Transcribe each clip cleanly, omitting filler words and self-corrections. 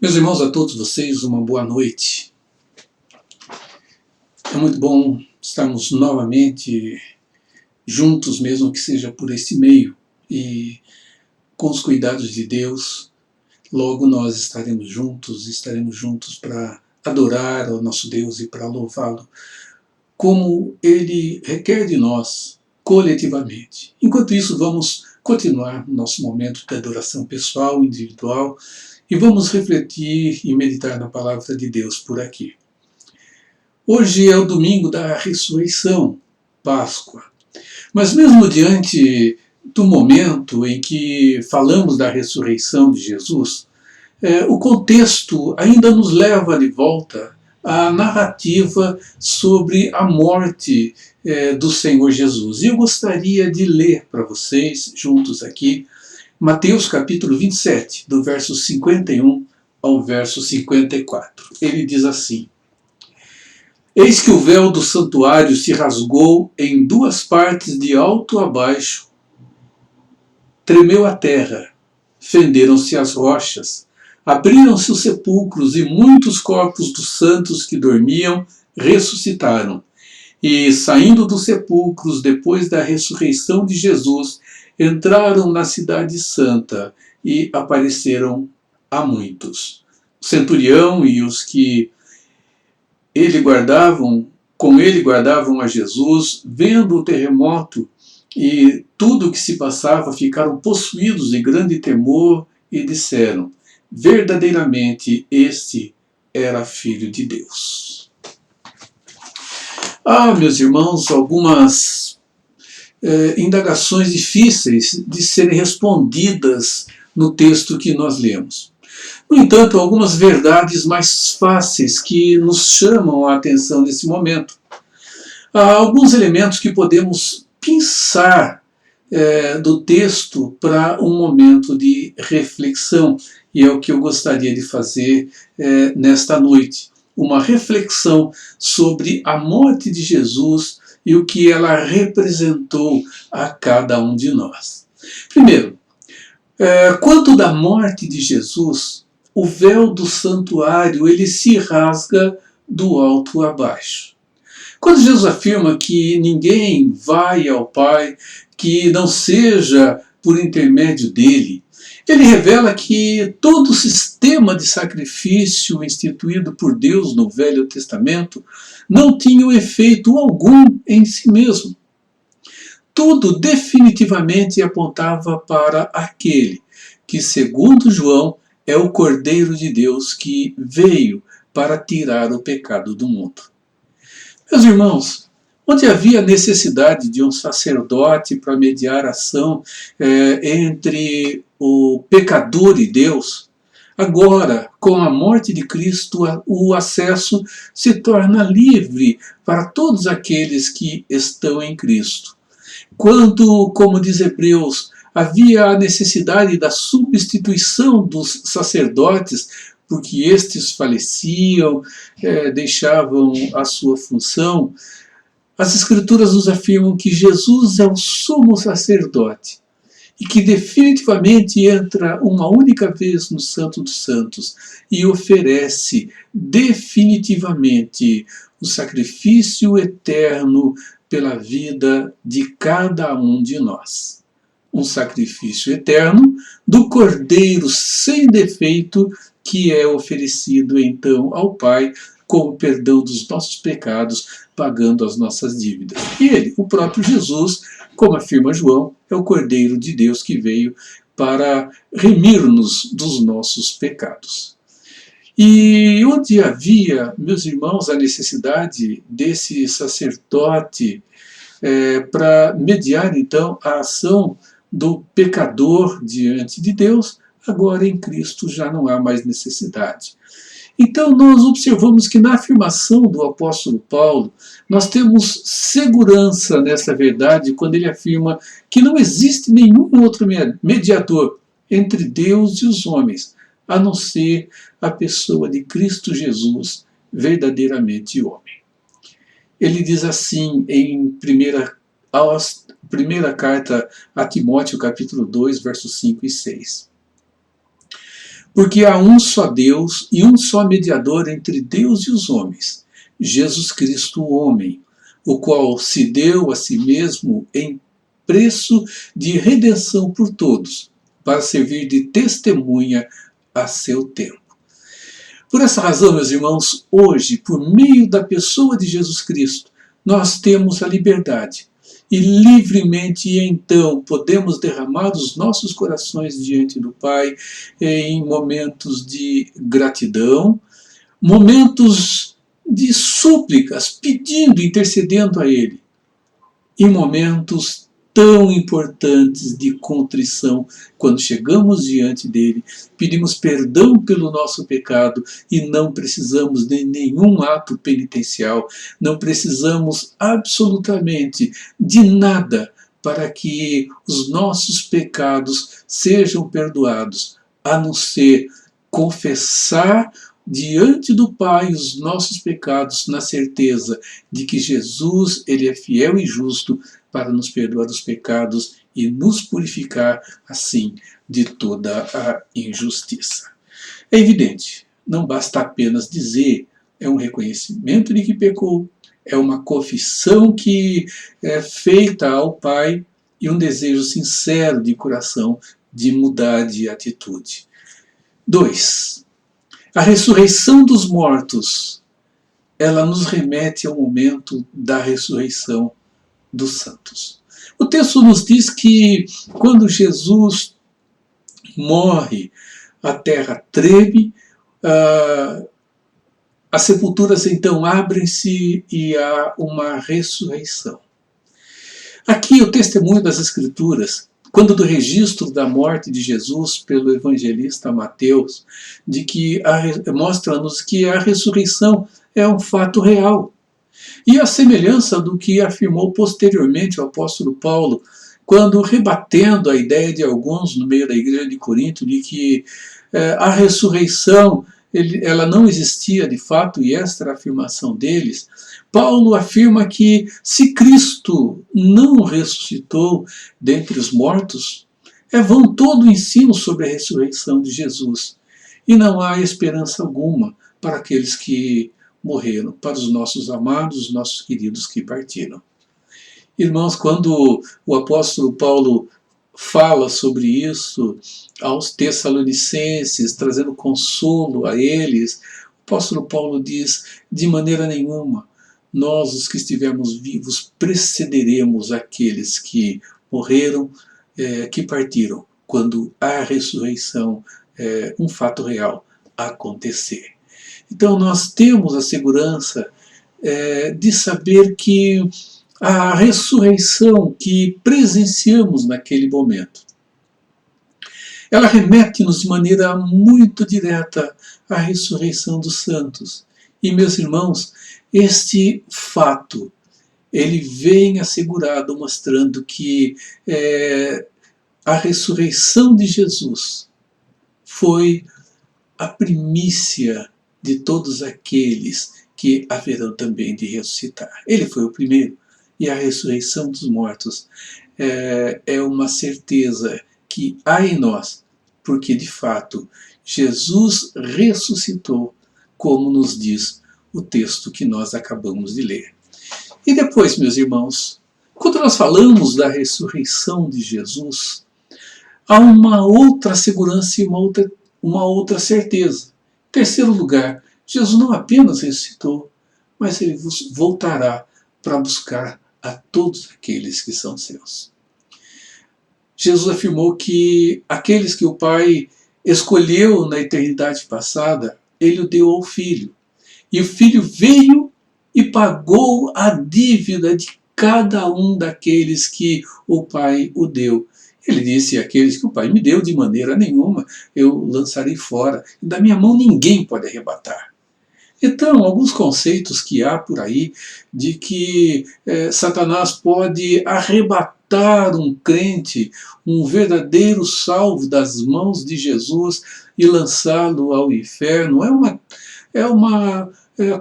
Meus irmãos, a todos vocês, uma boa noite. É muito bom estarmos novamente juntos, mesmo que seja por esse meio, e com os cuidados de Deus, logo nós estaremos juntos para adorar ao nosso Deus e para louvá-lo, como Ele requer de nós, coletivamente. Enquanto isso, vamos continuar nosso momento de adoração pessoal, individual, e vamos refletir e meditar na palavra de Deus por aqui. Hoje é o domingo da ressurreição, Páscoa. Mas mesmo diante do momento em que falamos da ressurreição de Jesus, o contexto ainda nos leva de volta à narrativa sobre a morte do Senhor Jesus. E eu gostaria de ler para vocês, juntos aqui, Mateus capítulo 27, do verso 51 ao verso 54. Ele diz assim: Eis que o véu do santuário se rasgou em duas partes de alto a baixo, tremeu a terra, fenderam-se as rochas, abriram-se os sepulcros e muitos corpos dos santos que dormiam ressuscitaram. E, saindo dos sepulcros depois da ressurreição de Jesus, entraram na cidade santa e apareceram a muitos. O centurião e os que com ele guardavam a Jesus, vendo o terremoto e tudo o que se passava, ficaram possuídos de grande temor e disseram: verdadeiramente este era Filho de Deus. Meus irmãos, algumas indagações difíceis de serem respondidas no texto que nós lemos. No entanto, algumas verdades mais fáceis que nos chamam a atenção nesse momento. Há alguns elementos que podemos pensar do texto para um momento de reflexão, e é o que eu gostaria de fazer nesta noite. Uma reflexão sobre a morte de Jesus e o que ela representou a cada um de nós. Primeiro, quanto da morte de Jesus, o véu do santuário ele se rasga do alto a baixo. Quando Jesus afirma que ninguém vai ao Pai que não seja por intermédio dele, ele revela que todo o sistema de sacrifício instituído por Deus no Velho Testamento não tinha efeito algum em si mesmo. Tudo definitivamente apontava para aquele que, segundo João, é o Cordeiro de Deus que veio para tirar o pecado do mundo. Meus irmãos, onde havia necessidade de um sacerdote para mediar a ação entre o pecador e Deus, agora, com a morte de Cristo, o acesso se torna livre para todos aqueles que estão em Cristo. Quando, como diz Hebreus, havia a necessidade da substituição dos sacerdotes, porque estes faleciam, deixavam a sua função, as Escrituras nos afirmam que Jesus é o sumo sacerdote e que definitivamente entra uma única vez no Santo dos Santos e oferece definitivamente o sacrifício eterno pela vida de cada um de nós. Um sacrifício eterno do Cordeiro sem defeito que é oferecido então ao Pai como perdão dos nossos pecados, pagando as nossas dívidas. E ele, o próprio Jesus, como afirma João, é o Cordeiro de Deus que veio para remir-nos dos nossos pecados. E onde havia, meus irmãos, a necessidade desse sacerdote para mediar então a ação do pecador diante de Deus, agora em Cristo já não há mais necessidade. Então nós observamos que na afirmação do apóstolo Paulo, nós temos segurança nessa verdade quando ele afirma que não existe nenhum outro mediador entre Deus e os homens, a não ser a pessoa de Cristo Jesus, verdadeiramente homem. Ele diz assim em primeira carta a Timóteo, capítulo 2, versos 5 e 6. Porque há um só Deus e um só mediador entre Deus e os homens, Jesus Cristo, o homem, o qual se deu a si mesmo em preço de redenção por todos, para servir de testemunha a seu tempo. Por essa razão, meus irmãos, hoje, por meio da pessoa de Jesus Cristo, nós temos a liberdade e livremente então podemos derramar os nossos corações diante do Pai em momentos de gratidão, momentos de súplicas, pedindo, intercedendo a Ele, em momentos tão importantes de contrição, quando chegamos diante dele, pedimos perdão pelo nosso pecado e não precisamos de nenhum ato penitencial, não precisamos absolutamente de nada para que os nossos pecados sejam perdoados, a não ser confessar diante do Pai os nossos pecados, na certeza de que Jesus, ele é fiel e justo para nos perdoar os pecados e nos purificar, assim, de toda a injustiça. É evidente, não basta apenas dizer, é um reconhecimento de que pecou, é uma confissão que é feita ao Pai e um desejo sincero de coração de mudar de atitude. 2. A ressurreição dos mortos, ela nos remete ao momento da ressurreição dos santos. O texto nos diz que quando Jesus morre, a terra treme, as sepulturas então abrem-se e há uma ressurreição. Aqui o testemunho das Escrituras, quando do registro da morte de Jesus pelo evangelista Mateus, de que mostra-nos que a ressurreição é um fato real. E a semelhança do que afirmou posteriormente o apóstolo Paulo, quando rebatendo a ideia de alguns no meio da igreja de Corinto de que a ressurreição ela não existia de fato, e esta era a afirmação deles, Paulo afirma que se Cristo não ressuscitou dentre os mortos, é vão todo o ensino sobre a ressurreição de Jesus. E não há esperança alguma para aqueles que morreram, para os nossos amados, os nossos queridos que partiram. Irmãos, quando o apóstolo Paulo fala sobre isso aos Tessalonicenses, trazendo consolo a eles, o apóstolo Paulo diz, de maneira nenhuma, nós, os que estivermos vivos, precederemos aqueles que morreram, que partiram, quando a ressurreição, um fato real, acontecer. Então nós temos a segurança de saber que a ressurreição que presenciamos naquele momento, ela remete-nos de maneira muito direta à ressurreição dos santos. E, meus irmãos, este fato, ele vem assegurado, mostrando que a ressurreição de Jesus foi a primícia de todos aqueles que haverão também de ressuscitar. Ele foi o primeiro. E a ressurreição dos mortos é uma certeza que há em nós, porque de fato Jesus ressuscitou, como nos diz o texto que nós acabamos de ler. E depois, meus irmãos, quando nós falamos da ressurreição de Jesus, há uma outra segurança e uma outra certeza. Em terceiro lugar, Jesus não apenas ressuscitou, mas ele voltará para buscar a todos aqueles que são seus. Jesus afirmou que aqueles que o Pai escolheu na eternidade passada, ele o deu ao Filho. E o Filho veio e pagou a dívida de cada um daqueles que o Pai o deu. Ele disse, aqueles que o Pai me deu, de maneira nenhuma eu lançarei fora. Da minha mão ninguém pode arrebatar. Então, alguns conceitos que há por aí de que Satanás pode arrebatar um crente, um verdadeiro salvo das mãos de Jesus e lançá-lo ao inferno, é uma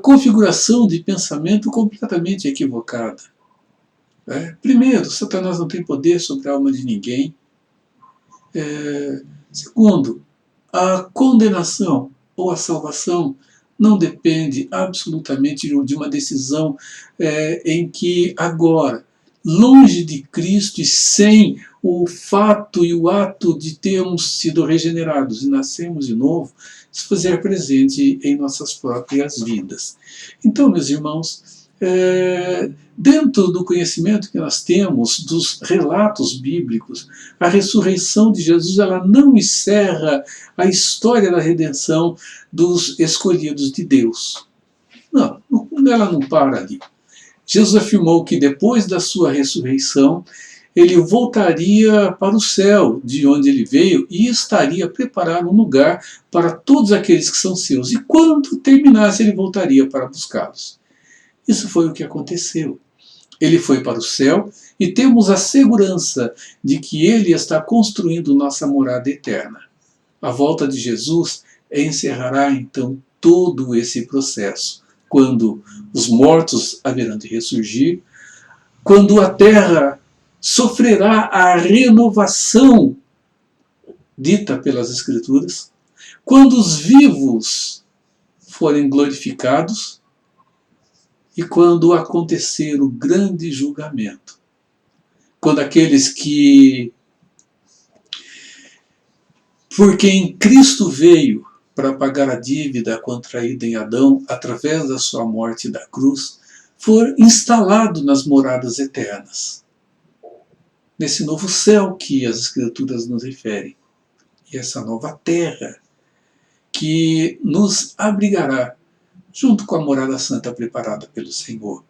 configuração de pensamento completamente equivocada. Primeiro, Satanás não tem poder sobre a alma de ninguém. Segundo, A condenação ou a salvação não depende absolutamente de uma decisão em que agora, longe de Cristo e sem o fato e o ato de termos sido regenerados e nascermos de novo, se fazer presente em nossas próprias vidas. Então, meus irmãos, dentro do conhecimento que nós temos dos relatos bíblicos, a ressurreição de Jesus ela não encerra a história da redenção dos escolhidos de Deus. Não, ela não para ali. Jesus afirmou que depois da sua ressurreição, ele voltaria para o céu, de onde ele veio, e estaria preparando um lugar para todos aqueles que são seus. E quando terminasse, ele voltaria para buscá-los. Isso foi o que aconteceu. Ele foi para o céu e temos a segurança de que ele está construindo nossa morada eterna. A volta de Jesus encerrará então todo esse processo, quando os mortos haverão de ressurgir, quando a terra sofrerá a renovação dita pelas Escrituras, quando os vivos forem glorificados e quando acontecer o grande julgamento. Quando aqueles que, por quem Cristo veio para pagar a dívida contraída em Adão através da sua morte da cruz, for instalado nas moradas eternas, nesse novo céu que as Escrituras nos referem, e essa nova terra que nos abrigará junto com a morada santa preparada pelo Senhor.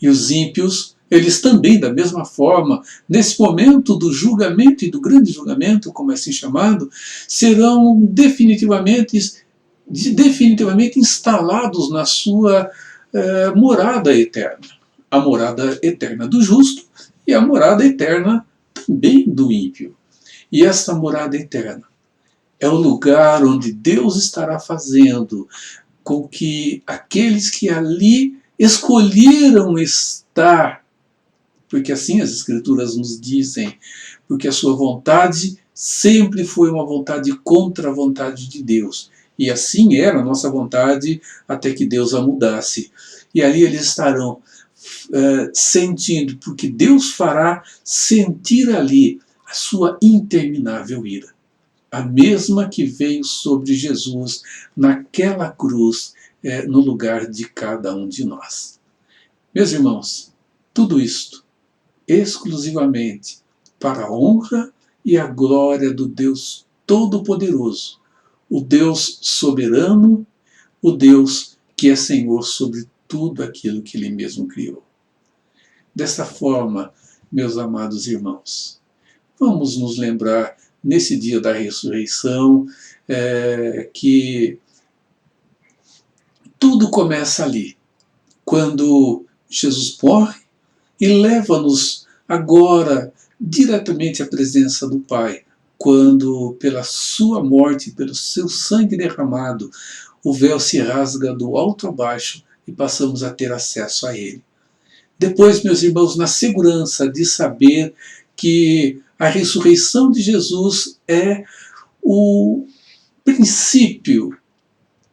E os ímpios, eles também, da mesma forma, nesse momento do julgamento e do grande julgamento, como é assim chamado, serão definitivamente instalados na sua morada eterna. A morada eterna do justo e a morada eterna também do ímpio. E esta morada eterna é o lugar onde Deus estará fazendo com que aqueles que ali escolheram estar, porque assim as Escrituras nos dizem, porque a sua vontade sempre foi uma vontade contra a vontade de Deus. E assim era a nossa vontade até que Deus a mudasse. E ali eles estarão sentindo, porque Deus fará sentir ali a sua interminável ira. A mesma que veio sobre Jesus naquela cruz, no lugar de cada um de nós. Meus irmãos, tudo isto exclusivamente para a honra e a glória do Deus Todo-Poderoso, o Deus soberano, o Deus que é Senhor sobre tudo aquilo que Ele mesmo criou. Desta forma, meus amados irmãos, vamos nos lembrar nesse dia da ressurreição que tudo começa ali, quando Jesus morre e leva-nos agora diretamente à presença do Pai, quando pela sua morte, pelo seu sangue derramado, o véu se rasga do alto a baixo e passamos a ter acesso a Ele. Depois, meus irmãos, na segurança de saber que a ressurreição de Jesus é o princípio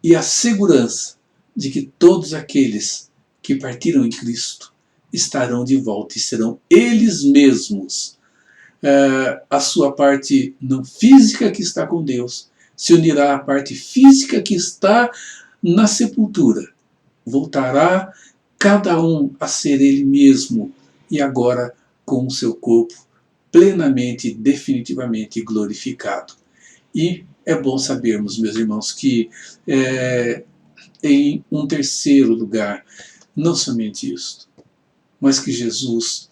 e a segurança de que todos aqueles que partiram em Cristo estarão de volta e serão eles mesmos. A sua parte não física que está com Deus se unirá à parte física que está na sepultura. Voltará cada um a ser ele mesmo e agora com o seu corpo plenamente, definitivamente glorificado. E é bom sabermos, meus irmãos, que em um terceiro lugar, não somente isto, mas que Jesus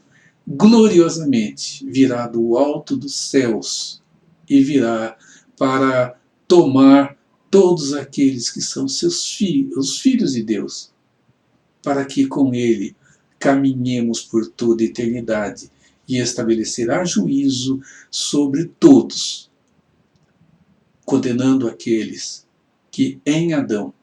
gloriosamente virá do alto dos céus e virá para tomar todos aqueles que são seus filhos, os filhos de Deus, para que com Ele caminhemos por toda a eternidade e estabelecerá juízo sobre todos, condenando aqueles que em Adão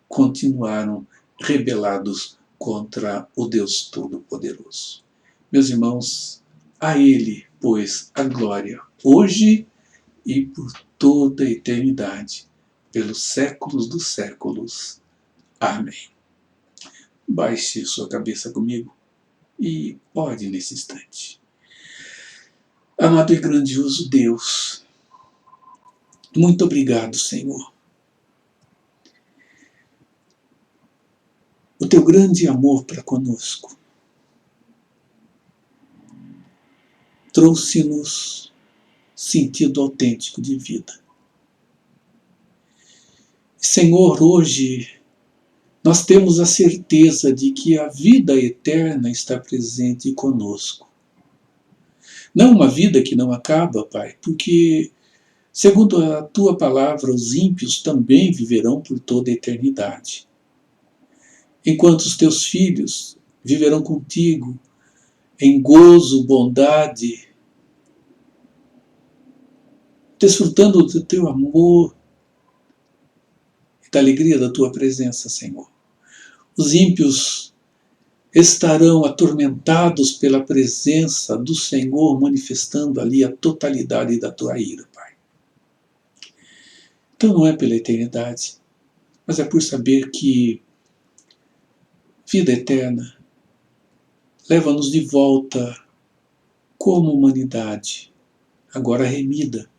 continuaram rebelados contra o Deus Todo-Poderoso. Meus irmãos, a Ele, pois, a glória, hoje e por toda a eternidade, pelos séculos dos séculos. Amém. Baixe sua cabeça comigo e ore nesse instante. Amado e grandioso Deus, muito obrigado, Senhor. O teu grande amor para conosco trouxe-nos sentido autêntico de vida. Senhor, hoje nós temos a certeza de que a vida eterna está presente conosco. Não uma vida que não acaba, Pai, porque, segundo a tua palavra, os ímpios também viverão por toda a eternidade. Enquanto os teus filhos viverão contigo em gozo, bondade, desfrutando do teu amor e da alegria da tua presença, Senhor. Os ímpios estarão atormentados pela presença do Senhor, manifestando ali a totalidade da tua ira, Pai. Então não é pela eternidade, mas é por saber que vida eterna leva-nos de volta como humanidade, agora remida,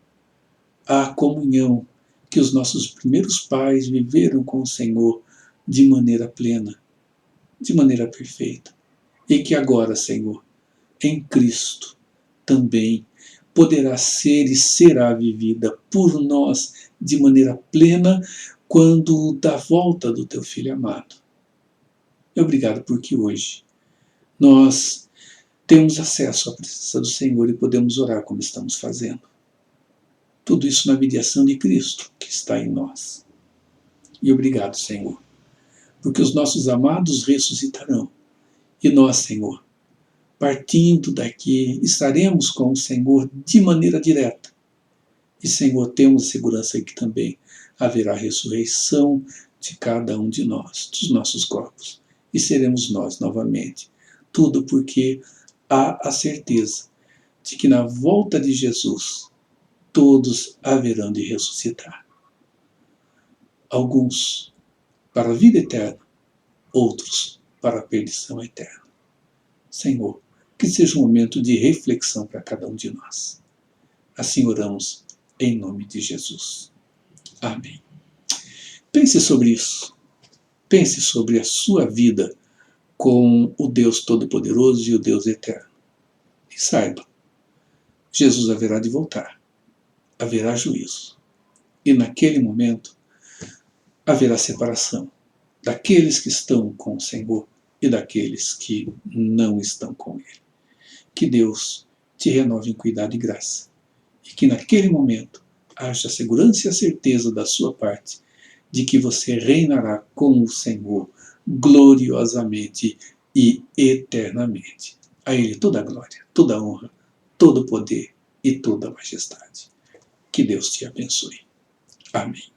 à comunhão que os nossos primeiros pais viveram com o Senhor de maneira plena, de maneira perfeita. E que agora, Senhor, em Cristo também poderá ser e será vivida por nós de maneira plena quando da volta do teu Filho amado. Obrigado porque hoje nós temos acesso à presença do Senhor e podemos orar como estamos fazendo. Tudo isso na mediação de Cristo que está em nós. E obrigado, Senhor, porque os nossos amados ressuscitarão. E nós, Senhor, partindo daqui, estaremos com o Senhor de maneira direta. E, Senhor, temos segurança que também haverá ressurreição de cada um de nós, dos nossos corpos. E seremos nós novamente. Tudo porque há a certeza de que na volta de Jesus todos haverão de ressuscitar. Alguns para a vida eterna, outros para a perdição eterna. Senhor, que seja um momento de reflexão para cada um de nós. Assim oramos em nome de Jesus. Amém. Pense sobre isso. Pense sobre a sua vida com o Deus Todo-Poderoso e o Deus Eterno. E saiba, Jesus haverá de voltar. Haverá juízo. E naquele momento haverá separação daqueles que estão com o Senhor e daqueles que não estão com Ele. Que Deus te renove em cuidado e graça. E que naquele momento haja segurança e a certeza da sua parte de que você reinará com o Senhor gloriosamente e eternamente. A Ele toda a glória, toda a honra, todo o poder e toda a majestade. Que Deus te abençoe. Amém.